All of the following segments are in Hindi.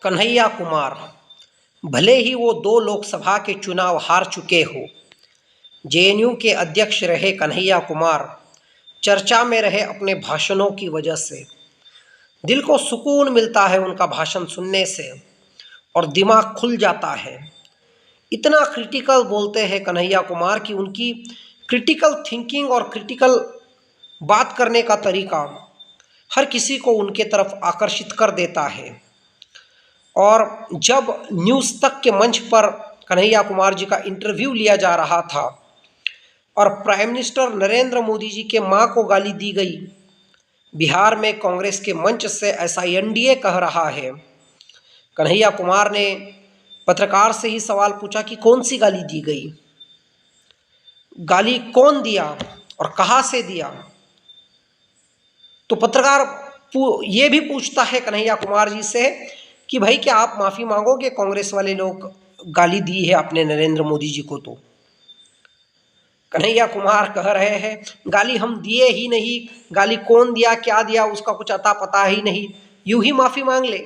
कन्हैया कुमार, भले ही वो 2 लोकसभा के चुनाव हार चुके हो, जेएनयू के अध्यक्ष रहे कन्हैया कुमार चर्चा में रहे अपने भाषणों की वजह से। दिल को सुकून मिलता है उनका भाषण सुनने से और दिमाग खुल जाता है। इतना क्रिटिकल बोलते हैं कन्हैया कुमार कि उनकी क्रिटिकल थिंकिंग और क्रिटिकल बात करने का तरीका हर किसी को उनके तरफ आकर्षित कर देता है। और जब न्यूज़ तक के मंच पर कन्हैया कुमार जी का इंटरव्यू लिया जा रहा था और प्राइम मिनिस्टर नरेंद्र मोदी जी के मां को गाली दी गई, बिहार में कांग्रेस के मंच से ऐसा एनडीए कह रहा है। कन्हैया कुमार ने पत्रकार से ही सवाल पूछा कि कौन सी गाली दी गई, गाली कौन दिया और कहाँ से दिया। तो पत्रकार ये भी पूछता है कन्हैया कुमार जी से कि भाई क्या आप माफ़ी मांगोगे, कांग्रेस वाले लोग गाली दी है आपने नरेंद्र मोदी जी को। तो कन्हैया कुमार कह रहे हैं गाली हम दिए ही नहीं, गाली कौन दिया क्या दिया उसका कुछ अता पता ही नहीं, यूं ही माफ़ी मांग ले।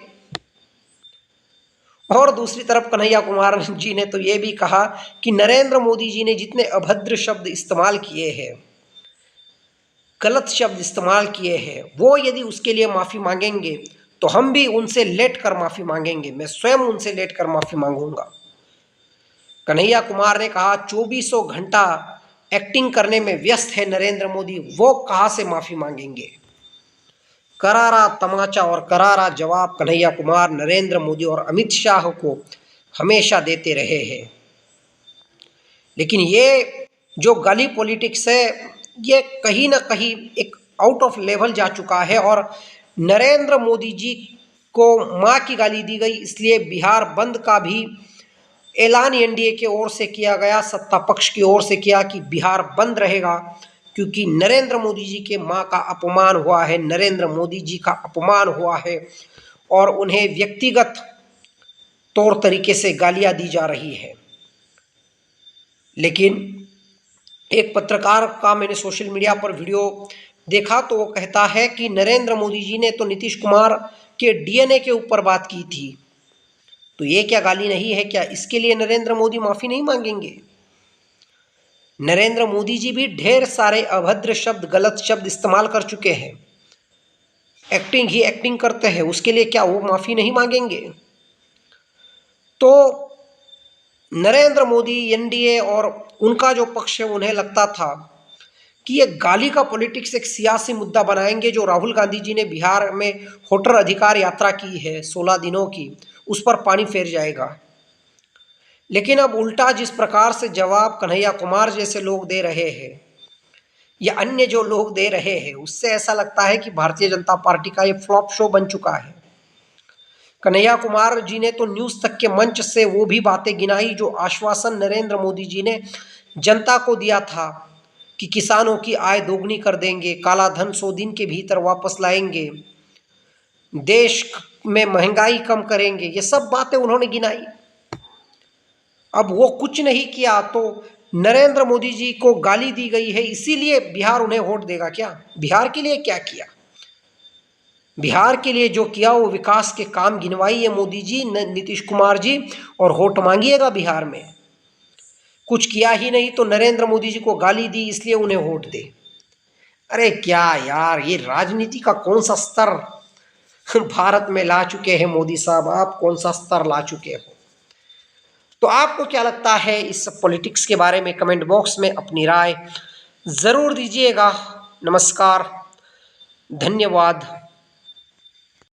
और दूसरी तरफ कन्हैया कुमार जी ने तो ये भी कहा कि नरेंद्र मोदी जी ने जितने अभद्र शब्द इस्तेमाल किए हैं, गलत शब्द इस्तेमाल किए हैं, वो यदि उसके लिए माफ़ी मांगेंगे तो हम भी उनसे लेट कर माफ़ी मांगेंगे, मैं स्वयं उनसे लेट कर माफ़ी मांगूंगा। कन्हैया कुमार ने कहा 2400 घंटा एक्टिंग करने में व्यस्त है नरेंद्र मोदी, वो कहाँ से माफ़ी मांगेंगे। करारा तमाचा और करारा जवाब कन्हैया कुमार नरेंद्र मोदी और अमित शाह को हमेशा देते रहे हैं। लेकिन ये जो गाली पॉलिटिक्स है ये कहीं ना कहीं एक आउट ऑफ लेवल जा चुका है और नरेंद्र मोदी जी को मां की गाली दी गई, इसलिए बिहार बंद का भी ऐलान एनडीए की ओर से किया गया, सत्ता पक्ष की ओर से किया कि बिहार बंद रहेगा, क्योंकि नरेंद्र मोदी जी के मां का अपमान हुआ है, नरेंद्र मोदी जी का अपमान हुआ है और उन्हें व्यक्तिगत तौर तरीके से गालियां दी जा रही है। लेकिन एक पत्रकार का मैंने सोशल मीडिया पर वीडियो देखा तो वो कहता है कि नरेंद्र मोदी जी ने तो नीतीश कुमार के डीएनए के ऊपर बात की थी, तो ये क्या गाली नहीं है क्या? इसके लिए नरेंद्र मोदी माफ़ी नहीं मांगेंगे? नरेंद्र मोदी जी भी ढेर सारे अभद्र शब्द, गलत शब्द इस्तेमाल कर चुके हैं, एक्टिंग ही एक्टिंग करते हैं, उसके लिए क्या वो माफ़ी नहीं मांगेंगे? तो नरेंद्र मोदी, एनडीए और उनका जो पक्ष है उन्हें लगता था कि ये गाली का पॉलिटिक्स एक सियासी मुद्दा बनाएंगे। जो राहुल गांधी जी ने बिहार में वोटर अधिकार यात्रा की है 16 दिनों की, उस पर पानी फेर जाएगा। लेकिन अब उल्टा जिस प्रकार से जवाब कन्हैया कुमार जैसे लोग दे रहे हैं या अन्य जो लोग दे रहे हैं, उससे ऐसा लगता है कि भारतीय जनता पार्टी का ये फ्लॉप शो बन चुका है। कन्हैया कुमार जी ने तो न्यूज़ तक के मंच से वो भी बातें गिनाई जो आश्वासन नरेंद्र मोदी जी ने जनता को दिया था कि किसानों की आय दोगुनी कर देंगे, काला धन 100 दिन के भीतर वापस लाएंगे, देश में महंगाई कम करेंगे, ये सब बातें उन्होंने गिनाई। अब वो कुछ नहीं किया तो नरेंद्र मोदी जी को गाली दी गई है, इसीलिए बिहार उन्हें वोट देगा क्या? बिहार के लिए क्या किया? बिहार के लिए जो किया वो विकास के काम गिनवाइए मोदी जी, नीतीश कुमार जी, और वोट मांगिएगा बिहार में। कुछ किया ही नहीं तो नरेंद्र मोदी जी को गाली दी इसलिए उन्हें वोट दे। अरे क्या यार, ये राजनीति का कौन सा स्तर भारत में ला चुके हैं मोदी साहब, आप कौन सा स्तर ला चुके हो? तो आपको क्या लगता है इस पॉलिटिक्स के बारे में? कमेंट बॉक्स में अपनी राय ज़रूर दीजिएगा। नमस्कार, धन्यवाद।